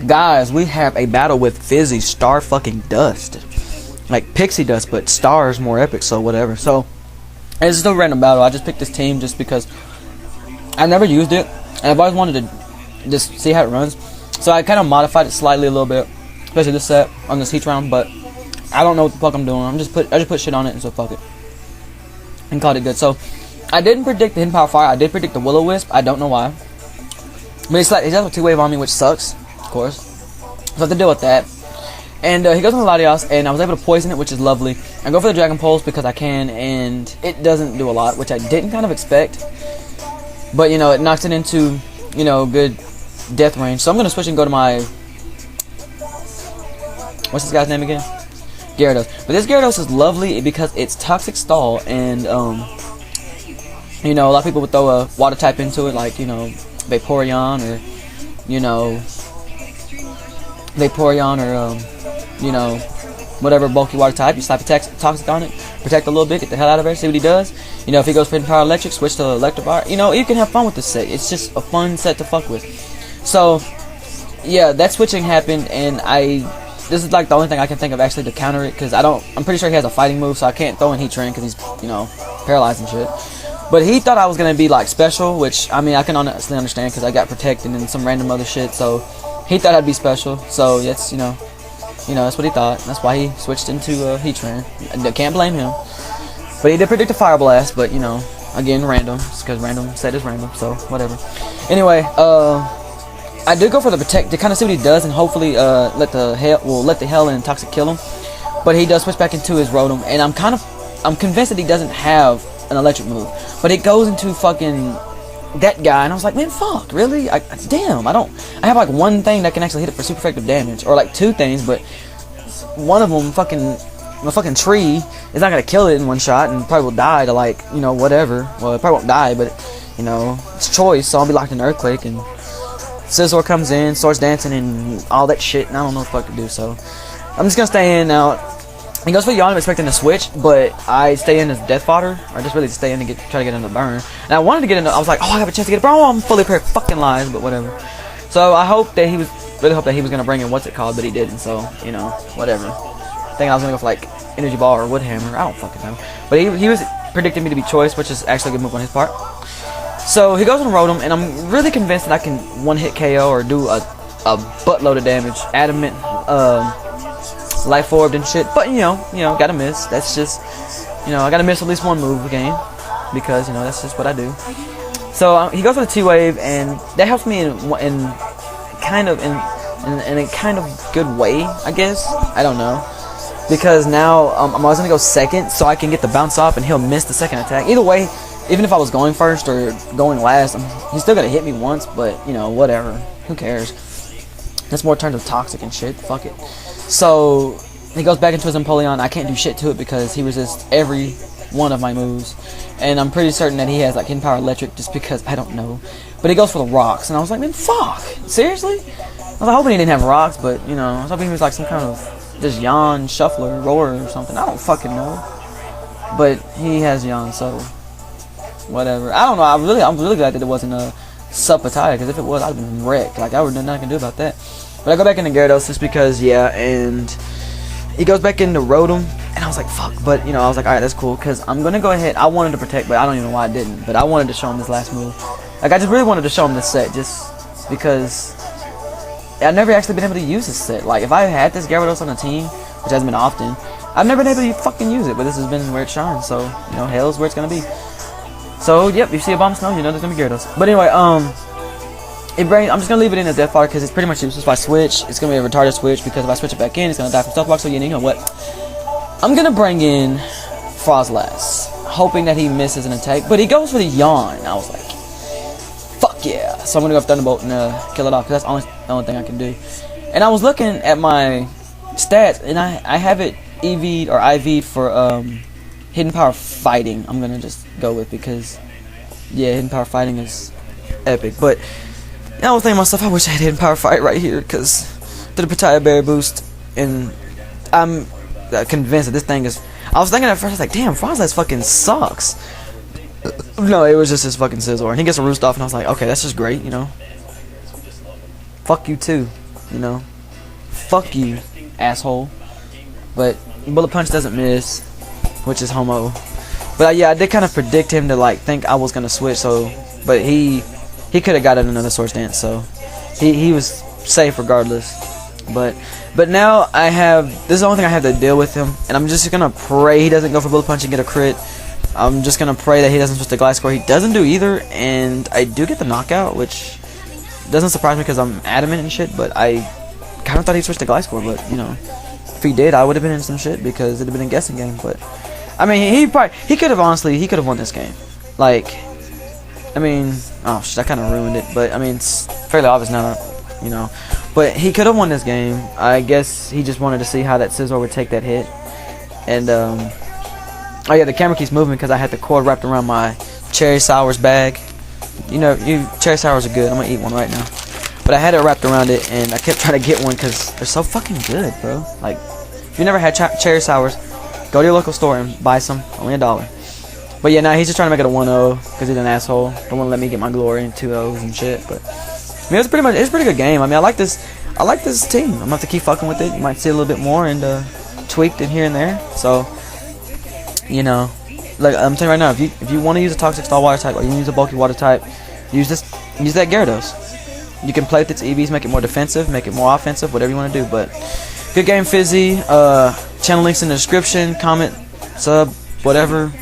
Guys, we have a battle with Fizzy Star fucking Dust. Like Pixie Dust, but Star is more epic, so whatever. So, it's just a random battle. I just picked this team just because I never used it, and I've always wanted to just see how it runs. So I kind of modified it slightly a little bit, especially this set on this heat round, but I don't know what the fuck I'm doing. I just put shit on it, and so fuck it. And called it good. So, I didn't predict the Hidden Power Fire. I did predict the Will-O-Wisp. I don't know why. But it's like, he has a 2-wave on me, which sucks, of course. So I have to deal with that. And he goes on the Latios, and I was able to poison it, which is lovely. I go for the Dragon Pulse because I can, and it doesn't do a lot, which I didn't kind of expect. But, you know, it knocks it into, you know, good death range. So I'm going to switch and go to my... What's this guy's name again? Gyarados. But this Gyarados is lovely because it's Toxic Stall, and, you know, a lot of people would throw a water type into it, like, you know, Vaporeon, or, you know, you know, whatever bulky water type. You slap a Toxic on it, protect a little bit, get the hell out of it, see what he does. You know, if he goes for Hidden Power Electric, switch to Electabuzz. You know, you can have fun with this set. It's just a fun set to fuck with. So, yeah, that switching happened, and this is like the only thing I can think of actually to counter it, because I'm pretty sure he has a fighting move, so I can't throw in Heat Train because he's, you know, paralyzed and shit. But he thought I was going to be, like, special, which, I mean, I can honestly understand because I got protected and some random other shit, so he thought I'd be special. So, that's, you know, that's what he thought. That's why he switched into Heat Train. I can't blame him. But he did predict a Fire Blast, but, you know, again, random, because random set is random, so whatever. Anyway, I did go for the Protect to kind of see what he does and hopefully let the Hell and Toxic kill him. But he does switch back into his Rotom, and I'm convinced that he doesn't have an electric move, but it goes into fucking that guy, and I was like, man, fuck, really? Damn, I have like one thing that can actually hit it for super effective damage, or like two things, but one of them, a fucking tree, is not gonna kill it in one shot, and probably will die to, like, you know, whatever. Well, it probably won't die, but, you know, it's choice, so I'll be locked in Earthquake, and Scizor comes in, starts dancing, and all that shit, and I don't know what the fuck to do, so I'm just gonna stay in now. He goes for Yawn, I'm expecting to switch, but I stay in as Death Fodder, or just really stay in to try to get into Burn. And I wanted to get into, I was like, oh, I have a chance to get a Burn. Oh, I'm fully prepared. Fucking lies, but whatever. So I hope that he was gonna bring in what's it called, but he didn't. So, you know, whatever. Thinking I was gonna go for like Energy Ball or Wood Hammer. I don't fucking know. But he was predicting me to be Choice, which is actually a good move on his part. So he goes on Rotom, and I'm really convinced that I can one-hit KO or do a buttload of damage. Adamant, Life Orbed and shit, but you know, gotta miss. That's just, you know, I gotta miss at least one move a game because, you know, that's just what I do. So he goes with a T-Wave, and that helps me in a kind of good way, I guess. I don't know, because now I'm always gonna go second, so I can get the bounce off, and he'll miss the second attack. Either way, even if I was going first or going last, he's still gonna hit me once. But, you know, whatever. Who cares? That's more turns of Toxic and shit. Fuck it. So he goes back into his Empoleon. I can't do shit to it because he resists every one of my moves, and I'm pretty certain that he has like Hidden Power Electric just because I don't know. But he goes for the rocks, and I was like, man, fuck, seriously? I was hoping he didn't have rocks, but, you know, I was hoping he was like some kind of just Yawn, Shuffler, Roar or something. I don't fucking know. But he has Yawn, so whatever. I don't know. I'm really glad that it wasn't a Supataya, because if it was, I'd have been wrecked. Like, I would have nothing I can do about that. But I go back into Gyarados just because, yeah, and he goes back into Rotom, and I was like, fuck, but, you know, I was like, alright, that's cool, because I'm going to go ahead. I wanted to protect, but I don't even know why I didn't, but I wanted to show him this last move. Like, I just really wanted to show him this set, just because I've never actually been able to use this set. Like, if I had this Gyarados on the team, which hasn't been often, I've never been able to fucking use it, but this has been where it shines, so, you know, hell's where it's going to be. So, yep, if you see a Bomb Snow, you know there's going to be Gyarados. But anyway, I'm just going to leave it in as Death Fodder because it's pretty much useless. If I switch, it's going to be a retarded switch because if I switch it back in, it's going to die from Stealth Block. So, you know what? I'm going to bring in Frozlass, hoping that he misses an attack. But he goes for the Yawn. I was like, fuck yeah. So, I'm going to go for Thunderbolt and kill it off because that's the only thing I can do. And I was looking at my stats, and I have it EV'd or IV'd for Hidden Power Fighting. I'm going to just go with because, yeah, Hidden Power Fighting is epic. But I was thinking to myself, I wish I had Hidden Power Fight right here, because did a Pataya Berry boost, and I'm convinced that this thing is... I was thinking at first, I was like, damn, Frozlass fucking sucks. No, it was just his fucking Scizor, and he gets a Roost off, and I was like, okay, that's just great, you know. Fuck you too. You know, fuck you, asshole. But bullet punch doesn't miss, which is homo. But yeah, I did kind of predict him to like think I was gonna switch. So, but he could have got it another sword stance. So he was safe regardless. But now I have, this is the only thing I have to deal with him, and I'm just gonna pray he doesn't go for bullet punch and get a crit. I'm just gonna pray that he doesn't switch to glide score. He doesn't do either, and I do get the knockout, which doesn't surprise me because I'm adamant and shit. But I kind of thought he'd switch to glide score, but you know, if he did, I would have been in some shit because it'd have been a guessing game. But I mean, he could have won this game. Like, I mean, oh shit, I kind of ruined it. But I mean, it's fairly obvious now, you know. But he could have won this game. I guess he just wanted to see how that scissor would take that hit. And oh yeah, the camera keeps moving because I had the cord wrapped around my cherry sours bag. You know, cherry sours are good. I'm gonna eat one right now. But I had it wrapped around it, and I kept trying to get one because they're so fucking good, bro. Like, if you never had cherry sours, go to your local store and buy some. Only $1. But yeah, now he's just trying to make it a 1-0 because he's an asshole. Don't want to let me get my glory in 2-0s and shit. But I mean, it's a pretty good game. I mean, I like this team. I'm gonna have to keep fucking with it. You might see a little bit more and tweaked in here and there. So, you know, like I'm telling you right now, if you want to use a toxic stall water type or you use a bulky water type, use that Gyarados. You can play with its EVs, make it more defensive, make it more offensive, whatever you want to do. But good game, Fizzy. Channel links in the description. Comment, sub, whatever.